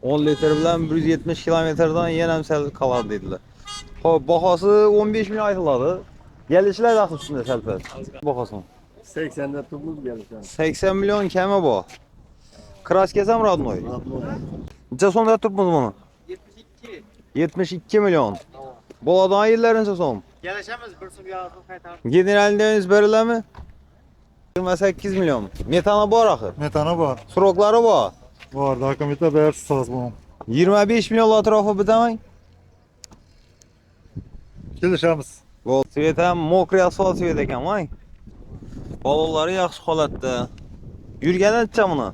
10 litre bilan 170 kilometrdan yana ham sal qoladi dedilar. Xo'p, bahosi 15 ming aytiladi. Gelişler de üstünde selpet. Bakasın. 80'de topuz gelişen. 80 milyon kemi bu. Kras kesem radnoy. Neçe sonda tutmuz bunu? 72. 72 milyon. Boladan yıllar neçe son? Gelişemiz bir sürü yardım kaytar. Generaliniz verile mi? 28 milyon. Metana bu arakı. Metana var. Surokları bu. Var. Hakamete değersiz saz bunun. 25 milyon tarafı bitemey. Gelişemiz. Gol svetem mokri asfalt svet ekan vay. Balollari yaxshi holatda. Yurgani necha buni?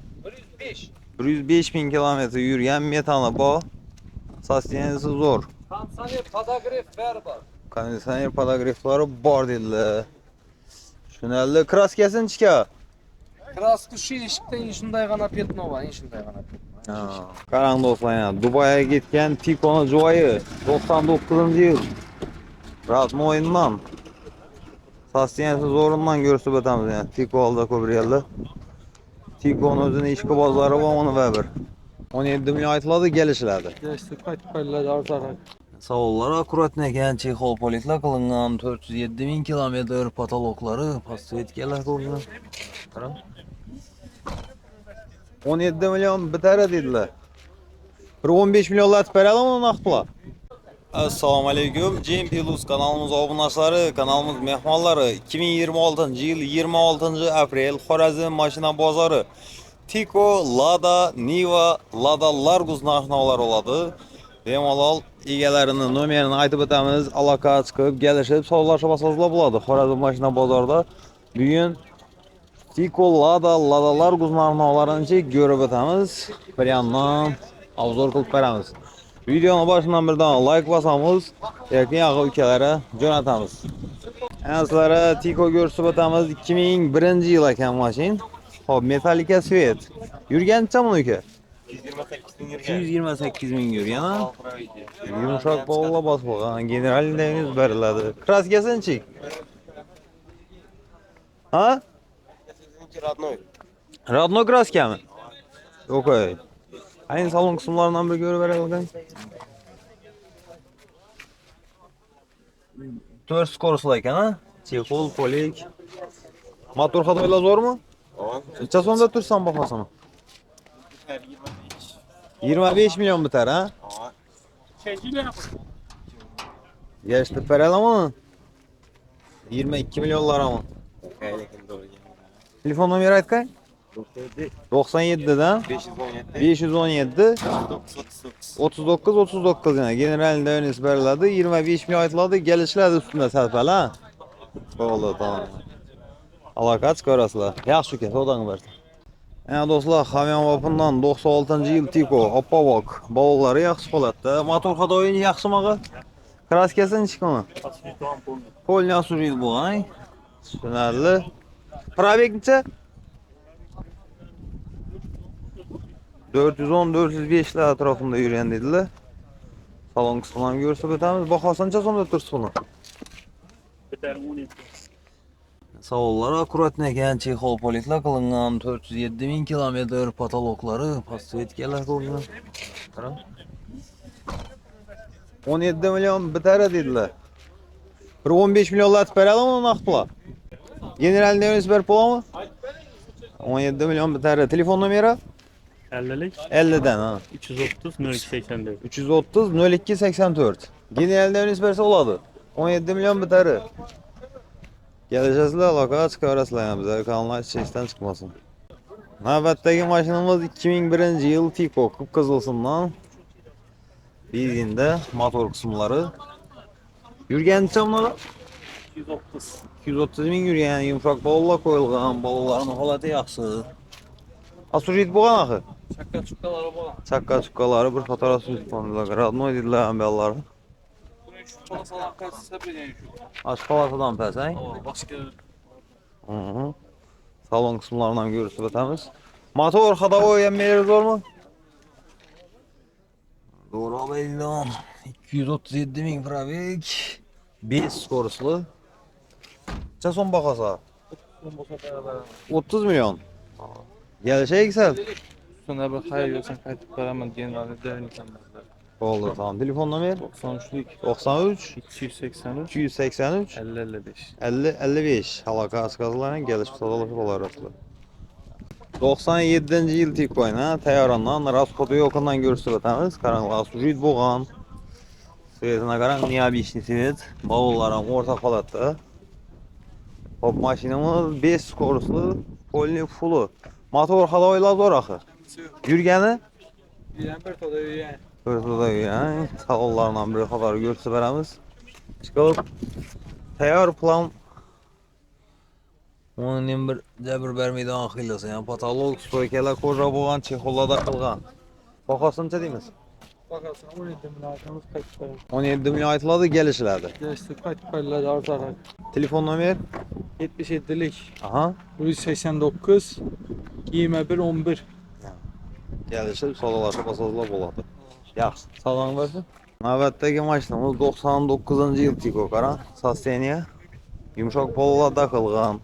105. 105 bin kilometre yurgan metani bu. Sosteniyasi zo'r. Konditsioner, podogref var. Konditsioner podogreflari bor dedilar. Tushunarli. Kraskasini chiqa. Kraska shu eshikdan shunday g'ana petno bor, shunday g'ana petno. Qarang do'stlar, yana Dubayga ketgan Tiko'ning joyi 99-yil. Radnoyindan. Sosteniyasi zo'rindan ko'rsatib o'tamiz yani. Tiko oldi ko'p yerda. Tiko'ning o'zining ichki bozori bor, uni va bir 17 milyon aytiladi, kelishiladi. Işte qaytib qo'yiladi arzon. Savollar akkuratni ekan, chexol politlar qilingan 407 ming kilometr patologlari, pastvetkalar qo'yilgan. Qarang. 17 milyon bitara dedilar. Bir 15 milyonlatib beradimi naqdlar? Assalomu alaykum. Jim Plus kanalimiz obunachilari, kanalimiz mehmonlari 2026-yil 26-aprel Xorazm mashina bozori. Tiko, Lada, Niva, Lada Largus narxnavlar oladi. Bemalol egalarini nomerini aytib o'tamiz, aloqa chiqib, kelishib, savdolasha bosasizlar bo'ladi. Xorazm mashina bozorida bugun Tiko, Lada, Lada Largus narxnavlarini ko'rib o'tamiz. Bir yandan obzor qilib beramiz. Videonun başından birden like basamiz, yakın yağı ülkelere jo'natamiz. Sizlere Tiko ko'rsatib o'tamiz. 2001-yil ekan mashin. Hop, Metallica Svet. Yurgancha buni uka? 228 ming yurgan. Yumshoq bog'la bosib, generalda yuz beriladi. Kraskasini-chi? Ha? Radnoy. Radnoy kraskami? Okay. Ayın salon kısımlarından bir görüverelim. 4 skoruslu ekan ha? Çekol, polik. Motor hadoyla zor mu? Neçe sonda tursan bakasını? 25 milyon biter ha? Geçti perel ama 22 milyonlar ama. Telefon numara aytkay? 97'den 517 39 39 yani generalinde önis beriladi 25 milyon aytiladi gelişlerde üstünde serpel ha. Oldu tamam. Aloqa chiqarasizlar. Yaxshi uka, sodani bersin. Yani do'stlar, Xavian Vapundan 96-yil Tiko, oppavok. Balollari yaxshi holatda. Motor hadoyini yaxshimi og'a? Kraskasini chiqmi? Polni asuriy bu, ay. Tushunarli. Probeg necha? 410-405 atrofunda yurgan dedilar. Salon qismidan ko'rsatib o'tamiz. Bahosini so'mda tursin buni. Savollar akkuratni ekan, chexol politlar qilingan 407 ming kilometr patologlari, pastvetkalar qo'yilgan. Qarang. 17 milyon bitara dedilar. Bir 15 milyonlatib beradimi naqdlar? Generalni o'zingiz berib bo'ladimi? 17 milyon bitara. Telefon nomeri? 50'lik 50'den ha. 330 0284. 330 0284. Generalni o'zingiz bersa bo'ladi. 17 milyon bitara. Geleceğizler aloqa chiqarasizlar ham bizlar kanallar ichishdan chiqmasin. Navbatdagi mashinamiz 2001-yil Tiko qip-qizilsimdan. Benzinda motor qismlari. Yurgancha bular 230. 230 ming yurgan, yumshoq balolar qo'yilgan, balolarning holati yaxshi. Asuriy bo'lgan axir. Chakka chukkalari bor. Chakka chukkalari bir qator asuriy bo'lganlar. Radnoy dedilar ham bellari. Buni shu qolasalar qaysi bergan shu. Aşqalatadan pes, ay? Boshqa Salon kısımlarından görürsün ötemiz. Motor hadavoy emmeyleri zor mu? Doğru alayım. 237 bin probek. 5 skoruslu. Kaç son bakasa? 30 milyon. Gelişe yüksel. sonra bir hayır görsen kayıtıp varaman genelde değerli insanlar. Oldu tamam. Telefon nomer 93'lük 93 283 283 50 55. 50 55 halaka askazların gelişip sadalışı olarası. 97-ci il Tikoyna tayyorandan raskodu yokundan görürsüz ötəmiz. Karanlığa sucuydu boğan. Svetine karan niyabi işini svet. Bavullarım orta palatda. Hop maşinamız 5 skoruslu polni fullu. Motor haloyla zor axı. Yürgəni? Bir toda yani. Hırsıda yani salonlarından bir kadar görürsü veremiz. Çıkalım. Tayyor plan. Onun bir cəbir vermeydi axıylasın. Yani patolog, stoykeler koca boğan, çekollada kılgan. Bakasınca deyimiz. Bakarsın 17 bin arkamız kaçtı. 17 milyon aytıladı, gelişilerdi. Geçti kaç payladı artarak. Telefon nomer? 77'lik. Aha. 189 21 11. Gelişib, sadalaşıb, asazla boladı. Yaxşı, sağdan versin. Navbatdagi maşinamız 99-cu il Tiko Karan. Sasteniya. Yumuşak pololarda kılgan.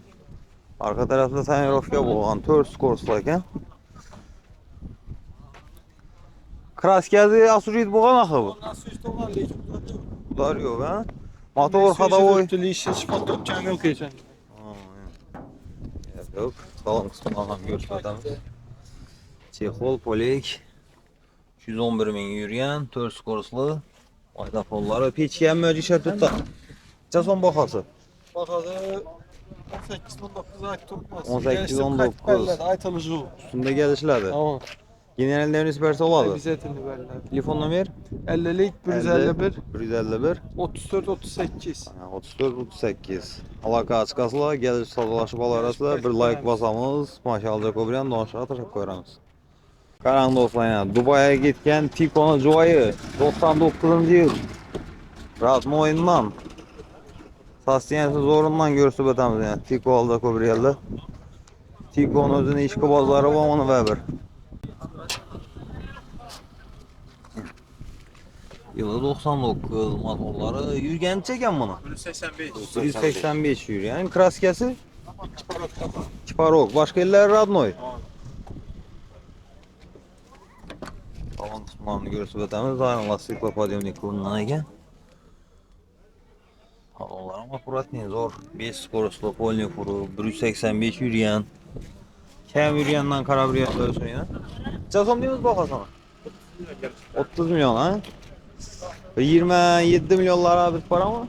Arka tarafta tonirovka bo'lgan 4 skorsli ekan. Kraskasi asujit bo'lgan axı bu. Ular yo'q, ha? Motor ходовой. Yok geçen. Yok, salon kısmından gösterdim. Çexol, polik. 211 min yürüyen, 4 skorsli. Ayda polları, peçken möcü işe tuttu. Cason baxası. Bakada 18-19 ay tutmaz. 18-19. Aytalıcı o. Üstünde gelişlerdi. Tamam. Generallerin süpersi oladı. Bize etini verler. Telefon nomer? 50'lik 151 151 34 38. 34-38. Alaka açıqasıla, geliş sadalaşıb alarasıla bir like basamız. Maşallah Kobriyan donuşlara teşekkür ederiz. Karan dostlar yani Dubai'ye gitken Tiko'nun Joy'ı 99. yıl. Razma oyundan. Sastiyensiz zorundan görürsü ötemiz yani. Tiko aldı Kobriyel'de. Tiko'nun özünü işki bazıları var onu ver bir. Yılı 99 motorları yürgen çeken bunu. 185 yürgen. Kraskesi? Çiparok. Başka iller Radnoy. Tavan kısımlarını görürsü ötemiz. Zaten lastikle padyomnik kılından eken. Havalarım akurat ne zor. 5 skoruslu polni furu. 185 yürgen. Kem yürgenden karabriyatla ölsün ya. Çasom deyimiz baka sana. 30 milyon ha? 27 milyonlara bir para mı?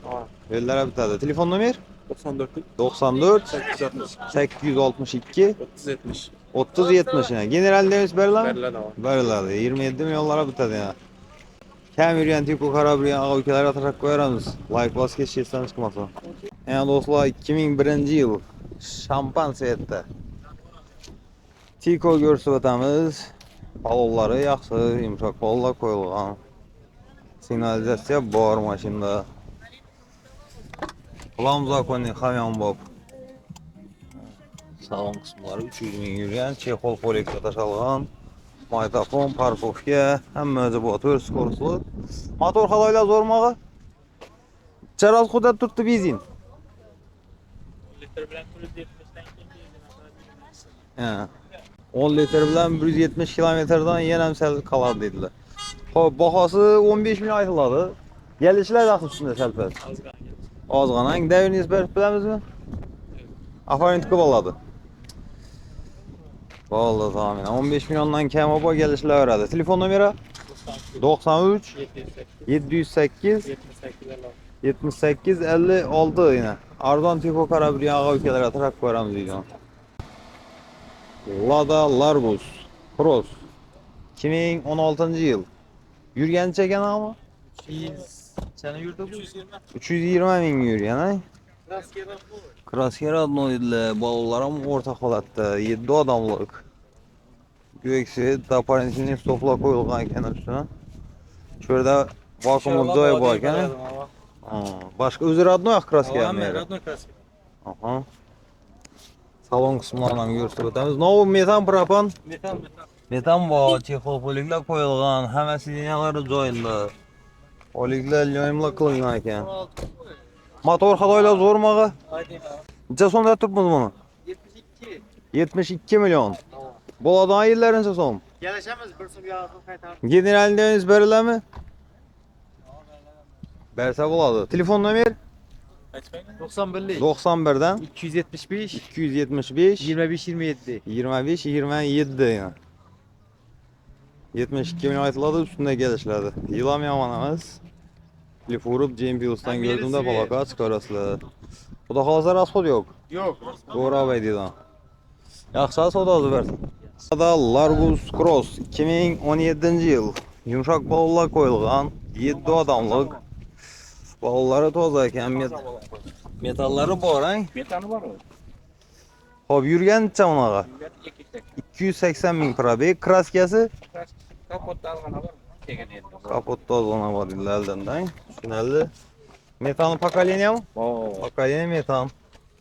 Ellere bitadi. Telefon nomer? 94 862 30 70 yani. General demiş verilen mi? Veriladi. 27 milyonlara bitadi yani. Kem yürüyen Tiko Karabriyan ağa ülkelere atarak koyarız. Like bas geçirsen çıkmasın. Yani dostlar 2001 yıl şampan seyette. Tiko görsü ötemiz. Balonları yaxşı, yumuşak balla koyulgan. Signalizasiya bor maşında. Plan zakonnik hamyon bop. Salon kısımları 300 min yürüyen, Çexol polekta taşalgan. Maytafon, parkovka, hamma o'zi bu 4 skorsli. Motor haloylar zo'rmog'i. Charaz hudud turibdi benzin. Ha. 10 litr bilan 170 kilometrdan yana ham sal qoladi dedilar. Xo'p, bahosi 15 milyon aytiladi. Gelişler de üstünde selfet. Ozg'ana. Daviniz berib bilamizmi? Afarin tikib oladi. Bo'ldi, tahmin. 15 milyondan kam opa gelişler veradi. Telefon nomeri 93 708 78 56 yine. Ardon Tiko Karabriyan ağa ülkelere tarak koyarım deydi. Lada Largus Cross 2016 yıl. Yürgen çeken ama? Seni yurdu 320 min yürgen ay. Krasker adını dediler. Balonlarım orta halatda 7 adamlık. Göğeksi aparentinin stopla koyulgan kenar üstüne. Şurada vakumlu doy varken. Başka üzeri adını yok krasker mi? Aha. Salon kısımlarından görürsek ötemiz. No metan propan. Metan var, Çexol polikler koyulgan. Hemen sidinyaları joyildi. Polikler yoyimli kılıngan eken. Motor haloylar zo'rmog'i? Necha so'mda turibmiz buni? 72 milyon. Bo'ladigan yillarincha so'm. Gelişemiz bir sürü yardım kaytar. Generaliniz berilemi? Berse buladı. Telefon nomer 91'lik. 91'den 275 275 25 27. 25 27 yani. 72 bin aytladı üstünde gelişledi. Yılam yamanamız. Lif vurup James Hills'tan Ben gördüğümde birisi balaka çıkarasılı. Bu da kalasa rasxod yok. Yok. Doğru abaydıdan. Yaxşı soda azı versin. Da Largus Cross 2017 yıl. Yumuşak balolla koyulgan 7 adamlık. Balları toza ekan metalları bor ha. Metanı var o. Hop yurgan necha unaqa? 280 bin probek. Kraskasi Kapotda alğana var. Tegen endi. kapotda ozg'ona bor eldan da. Tushunarli. Metan pokoleniya mı? Oo. Pokoleniya metan.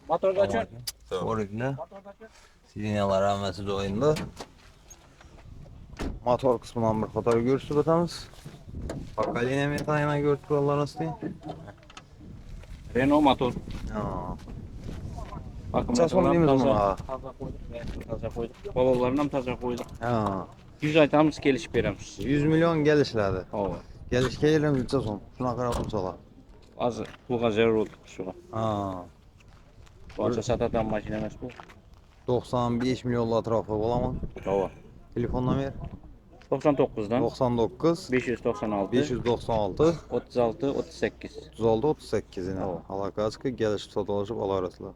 Motorga açar. Borikli. Sideniyalar hammasi joyida. Motor kısmından bir fotoğraf görürsüz batamiz. Pokoleniya metan yana görüp turlarınızda. Renault motor. Ha. Bakın Necha so'm deymiz buna? Taza koyduk. Taza koyduk. Balalarını ham taza koyduk. Ha. 100 aytamiz kelishib beramiz sizga. 100 milyon gelişledi. Oo. Gelişke yerimiz necha so'm? Shuna qarab tursalar. Az pulga zarar oldu shuga. Ha. Boshqa sotadigan mashina emas bu. 95 milyon atrofı bo'laman. To'g'ri. Telefon nomer 99'dan 99 596 596 36 38. 36 38 yine. Tamam. Alakasık gelişip satılışıp alarısılar.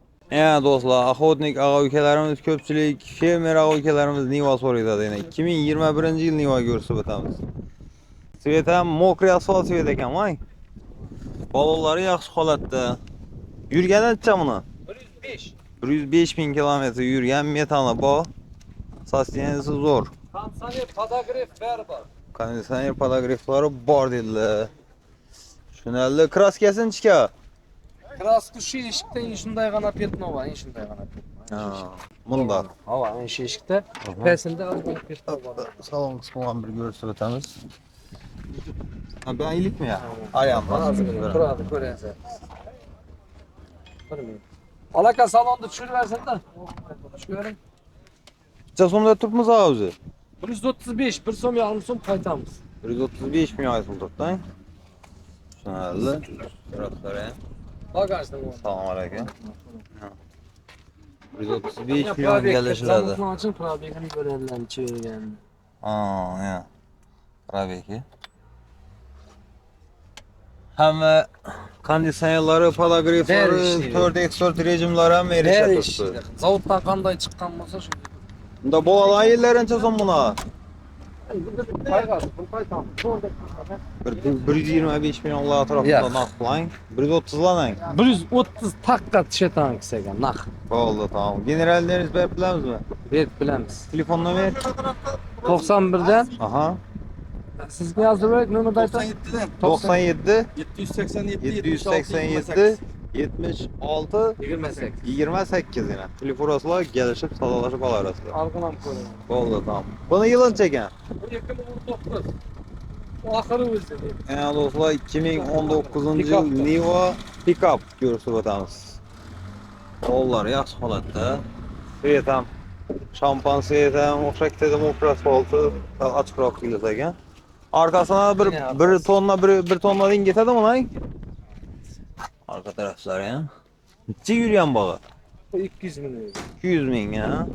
Dostlar, Axotnik ağa ülkelerimiz köpçülük, fermer ağa ülkelerimiz Niva soruyordu yine. 2021 yıl Niva görürsü batamiz. Svetem mokri asfalt svet ekan vay. Balonları yaxshi holatda. Yurgan necha buni? 105. 105 bin kilometre yurgan metani bor. Sosteniyasi zo'r. Konsani podograf berber. Konditsioner podograflari bor dedilar. Tushunarli. Kraskasini chiqa. Kraska şu eshikda shunday g'ana petno bor, shunday g'ana petno. Ha, bunda. Hava şu eshikda. Pesinde ozgina petno bor. Salon kısmından bir görürsü batamiz. Ha, ben iyilik mi ya? Ayağım Hozir turadi, ko'rasiz. Bilmayman. Alaka salonda tushiraversin-da. Tushiravering. Necha so'mda turibmiz o'zi? 135, 1 so'm yarim so'm qaytamiz. 135 milyon aytıldıqdan. Tushunarli. Suratlar. Bagajda bor. Assalomu alaykum. 135 milyon gelişlerde. Zamoqni ochib, probegini ko'radilar ichirgan. Ha, ya. Probeki. Hamma konditsionerlari, podograflari, Beri 4x4 rejimlari ham Beri erishadi. ishlaydi. Zavoddan qanday chiqqan bo'lsa shu. Bunda bo'ladigan yillar necha so'm buna? Qaytamiz, bu qaytamiz. To'g'ri. 125 milyonlar atrofida Yo'q. naqd qiling. 130 laning. 130 taqqa tushatan kisaga naq. Bo'ldi, tamam. Generallarni berib bilamizmi? Berib bilamiz. Telefon nomer? 91dan Aha. sizga yozib berib, nomerni aytang. 97 787 787 76 28. 28 yine. Telefonasılar gelişip sadalaşıp alarasılar. Algılam koyun. Oldu, tamam. Bunu yılın çeken. Bu 2019. O ahırı özü. Yani dostlar 2019 yıl Pick-up. Niva Pickup görürsü vatanız. Onlar yaxşı holatda. Svetam. Şampan svetam, oxşak dedim okra asfaltı açıqroq qilsa ekan. Arkasına bir tonna bir tonna deyin ketadi mi lan? Arka taraflar ya. Necha yurgan bağı? Bu 200 milyon. 200 bin ya.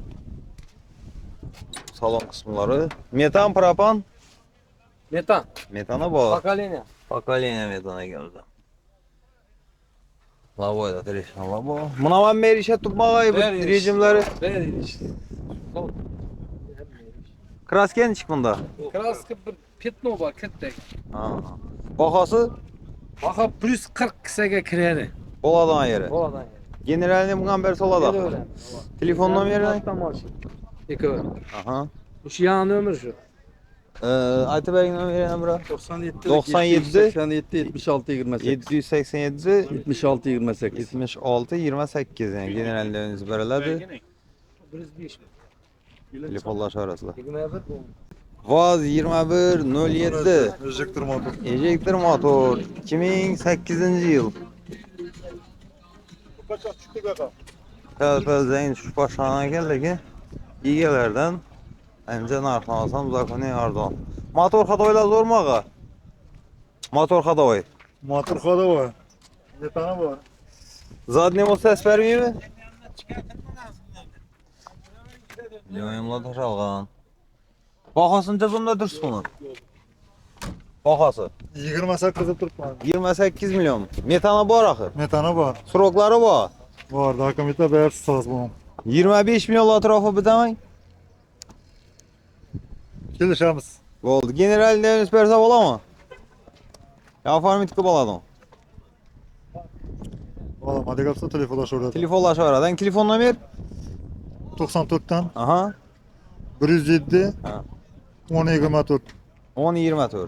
Salon kısımları. Metan, propan. Metan. Metana bağlı. Поколение. Pokoleniya metana geldi. Lavoyda dirishon lavo. Buna ben beri işe tutmağay bu Beri iş. rejimleri. Ver işte. Krasken çık bunda. Краска bir petno var kettek. Ha. Bahası Baha 140 kisaga kiradi. Boladan yeri. Boladan. Generalini bundan beri solada. Öyle. Telefon numarası. İki. Aha. Şu yan ömür şu. Aytı berin numarası Emrah. 97 97 87 76 28 787 76 28 76 28 yani generalleriniz veriladi. 105. Telefonlaş arasında. 21 bu. Vaz 2107 Enjektör motor. Ejector motor 2008 yıl. Kaçak çıktı kaka. Kalpazdan şu başına geldi ki İgelerden Ence narxını alsam zakoni Ardoğan. Motor Xadoylar zormu ağa? Motor Xadoy. Motor xoda var. Ne tane var? Zadniy o ses vermiyor mu? Yoyumla taşalğan. Baxasınca zımda dursun bunun. Baxası. 28 turibman. 28 milyon. Metana var axı. Metana var. Surokları var. Var, dokumenta bär soz bu. 25 milyon atrafı bitemey. Kelişamiz. Oldu. General Deviniz persa bolamı? Ya farmitkı boladım. Valla hadi kapsa telefonlaşırdı. Telefonlaşı aradan. Telefon nomer? 94'ten Aha. 107 Ha. 1024. 10-24.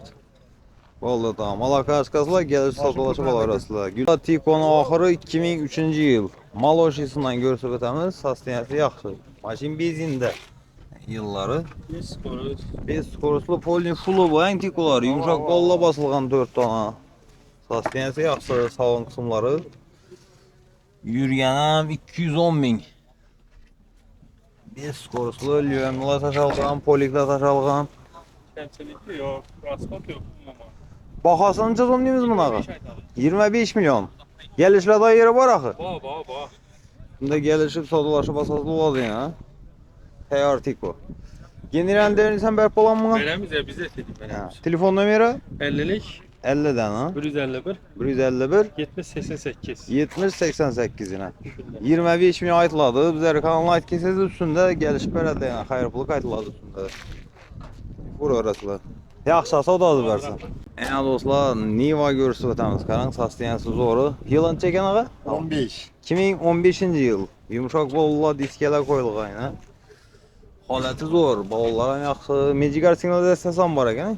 Oldu tamam. Alakasızlar gelir satılacak olar arasında. Gül Tikon ahırı 2003 yıl. Mal oşisinden görürsek ötemiz, sasteniyeti yaxşı. Maşin bezinde. Yılları. 5 koruslu polin fulu bu en tikoları. Yumuşak kolla basılgan 4 tane. Sasteniyeti yaxşı salon kısımları. Yürüyenem 210 bin. 5 koruslu lüyemla taşalgan, polikla taşalgan. Temsiliyeti yok, raspat yok ama. Baxasını cızım deyimiz buna? 25 milyon. Gelişlə da yeri var axı. Ba. Bunda gelişib satılaşıb asaslı oladı ya. Teyar tiko. General derinsən bərp olan mı? Veremiz ya bize dedik veremiz. Telefon numara 50'lik 50 dana. 151 151 70 88. 70 88 ilə. 25 milyon aytladı. Bizlər kanalına ayt kesəz üstündə gəlişib elədi yəni. Xeyir pulu qaytladı üstündə. Vur orasılar. Yaxşısa o da adı versin. Yəni dostlar, Niva görürsüz ötəmiz. Qaran sasteniyası zoru. Yılın çəkən ağa? 15. 2015 yıl. Yumuşaq bolla diskeler koyulğan yine. Haləti zor. Bavulların yaxşı. Mejigar signal dəstəsən var ekan.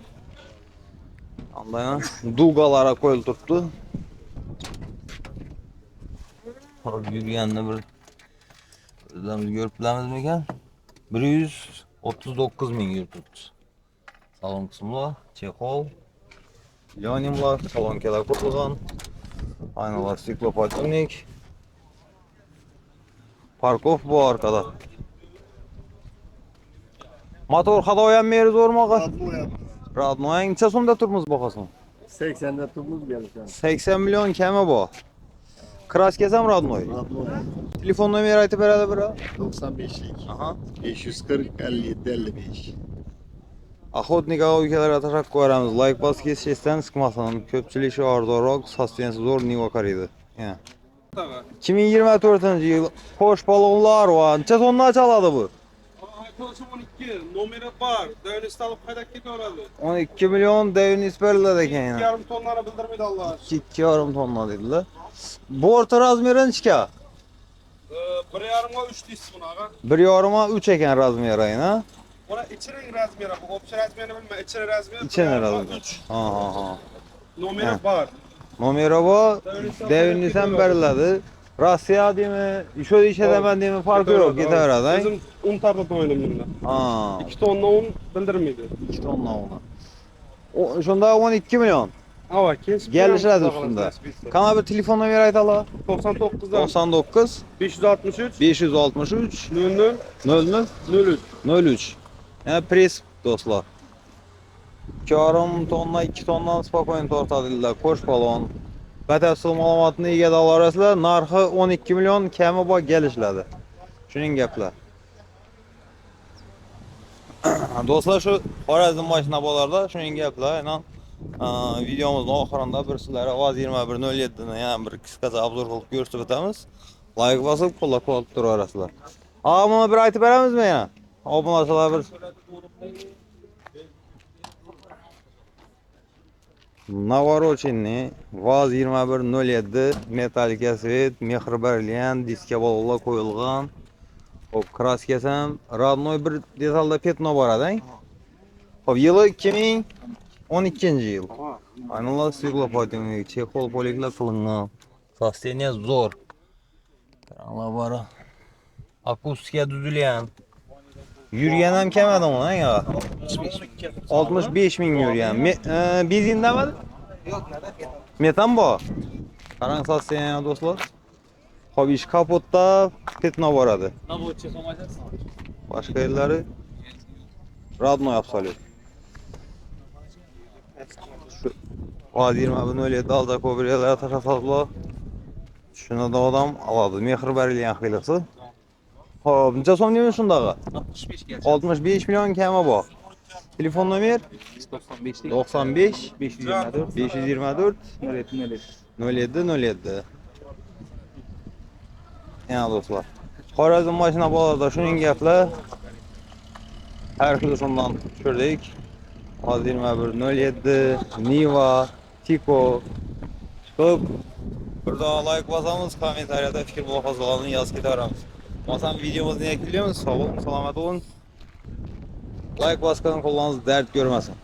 Anlayın. Dugalara koyul tuttu. Yürüyəndə bir özlərimiz görüb biləmizmi ekan? 139 min yürü tuttu. Salon kısımlar, çekol. Yanimlar, salonkeler kurulğan. Aynalar stiklopatimnik. Parkov bu arkada. Motor Xadoyan meri zormağa. Radnoyan neçə sonda turmuz baxasın? 80'de turumuz gelişen. 80 milyon kemi bu. Kras kesem Radnoy. Telefon numara aytıb berədə bira. 95'lik. Aha. 540 57 55. Охотник ağa ülkelere teşekkür ederiz. Like bas kesişten sıkmasın. Köpçülük şu arda rock, sasteniyası zor Niva karıydı. Yani. 2024 yıl hoş balonlar var. Neçə tonla çaladı bu? Arkadaşım 12 numara var. Devlet alıp kaydak gidiyor herhalde. 12 milyon devin isperle de yani. Yarım tonlara bildirmedi Allah aşkına. 2,5 tonla dediler. Bu orta razmeri neçə? Bir yarıma 3 disk buna aga. 1,5'a 3 eken razmeri ayına. Ona içeri razmera bu. Opsiyon razmerini bilme. İçeri razmera. İçine razmeri. Ha. Numara var. Numara bu. Devin isen belirledi. Rasya değil mi? Şöyle iş edemem değil mi? Farkı yok. Gider aradan. Bizim un tarlada oynamıyorlar. Ha. 2 tonla un bildirmedi. 2 tonla ona. O şunda 12 milyon. Hava kes. Gelişler üstünde. Kana bir telefon numara aytala. 99'dan 99 563 563 00 00 03. 03. Yani pres dostlar. 2,5 tonna 2 tondan spakoyun tortadırlar. Koş balon. Batəfsil məlumatını iyi alarasılar. Narxı 12 milyon kəmi bax gəlişlədi. Şunun gəplər. Dostlar şu Xorazm maşına bolarda şunun gəplər ilə videomuzun axırında bir sizlərə Vaz 2107-dən yəni bir qısqaca obzor qılıb göstərib ötəmiz. Like basıb qolla durur arasılar. Ağa bunu bir aytıb verəmizmi yəni? Abunlaşılar bir. Navarochinni Vaz 2107 metalik svet mehrberliyan diske bolola koyulgan. Hop kraskasam Radnoy bir detalda petno barada. Hop yılı 2012 yıl. Aynalar stiklopatimnik, çekol polikla kılıngan. Sasteniya zor. Karanlar bara. Akustika düzülən. Yürüyen hem kemedim ona ya. 65 bin yürüyen. Benzin demedi? Yok metan bu. Karan satsa ya dostlar. Hop iş kapotta petna var adı. Başka yerleri Radno Absolut. Şu A20 alda kobriyalara taşasadılar. Şuna da adam aladı. Mehir berilyen hıylıqsı. Hop, neçə son demiş şundağı? 65 gelecek. 65 milyon keme bu. Telefon numara 95 95 524 524 07 0707. Yəni dostlar. Xorazm maşına balada şunun gəflə hər xilisindən düşürdük. A21 07 Niva, Tiko çıxıb. Burada like basamız, kommentariyada fikir muhafazalığını yaz gitarımız. Masam videomuz niye ekliyoruz? Sağ olun, selamet olun. Like baskanın kulağınız dert görmesin.